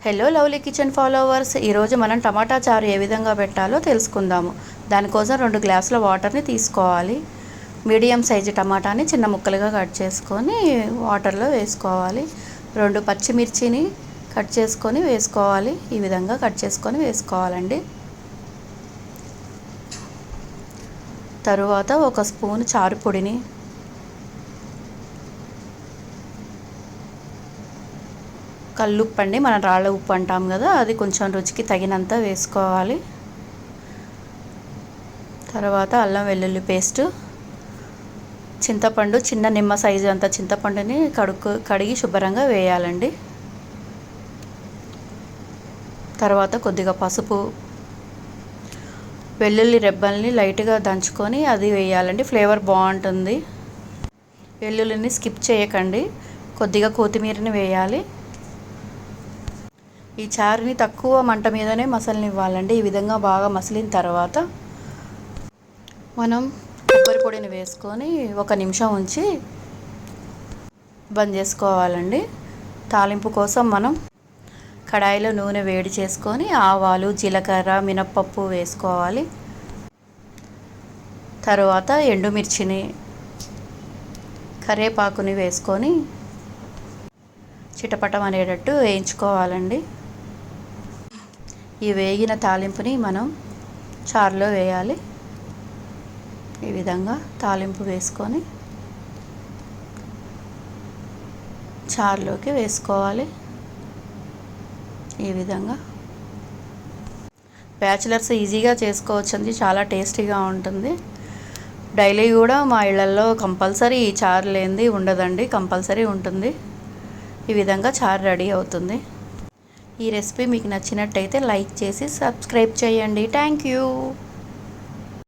Hello lovely kitchen followers, ఈరోజు మనం టమాటా చారు ఏ విధంగా పెట్టాలో తెలుసుకుందాము. దానికోసం 2 గ్లాసుల వాటర్ని తీసుకోవాలి. మీడియం సైజు టమాటాని చిన్న ముక్కలుగా కట్ చేసుకొని వాటర్లో వేసుకోవాలి. 2 పచ్చిమిర్చిని కట్ చేసుకొని వేసుకోవాలి. ఈ విధంగా కట్ చేసుకొని వేసుకోవాలండి. తరువాత 1 స్పూన్ చారు పొడిని, కల్లుప్పు అండి, మనం రాళ్ళ ఉప్పు అంటాం కదా, అది కొంచెం రుచికి తగినంత వేసుకోవాలి. తర్వాత అల్లం వెల్లుల్లి పేస్టు, చింతపండు, చిన్న నిమ్మ సైజు అంత చింతపండుని కడిగి శుభ్రంగా వేయాలండి. తర్వాత కొద్దిగా పసుపు, వెల్లుల్లి రెబ్బల్ని లైట్గా దంచుకొని అది వేయాలండి, ఫ్లేవర్ బాగుంటుంది. వెల్లుల్లిని స్కిప్ చేయకండి. కొద్దిగా కొత్తిమీరని వేయాలి. ఈ చారుని తక్కువ మంట మీదనే మసలనివ్వాలండి. ఈ విధంగా బాగా మసిలిన తర్వాత మనం కొబ్బరి పొడిని వేసుకొని 1 నిమిషం ఉంచి బంద్ చేసుకోవాలండి. తాలింపు కోసం మనం కడాయిలో నూనె వేడి చేసుకొని ఆవాలు, జీలకర్ర, మినప్పప్పు వేసుకోవాలి. తర్వాత ఎండుమిర్చిని, కరివేపాకుని వేసుకొని చిటపటం అనేటట్టు వేయించుకోవాలండి. ఈ వేగిన తాలింపుని మనం చారులో వేయాలి. ఈ విధంగా తాలింపు వేసుకొని చారులోకి వేసుకోవాలి. ఈ విధంగా బ్యాచిలర్స్ ఈజీగా చేసుకోవచ్చండి, చాలా టేస్టీగా ఉంటుంది. డైలీ కూడా మా ఇళ్ళల్లో కంపల్సరీ ఈ చారు లేనిది ఉండదండి, కంపల్సరీ ఉంటుంది. ఈ విధంగా చారు రెడీ అవుతుంది. ఈ రెసిపీ మీకు నచ్చినట్టయితే లైక్ చేసి సబ్స్క్రైబ్ చేయండి. Thank you.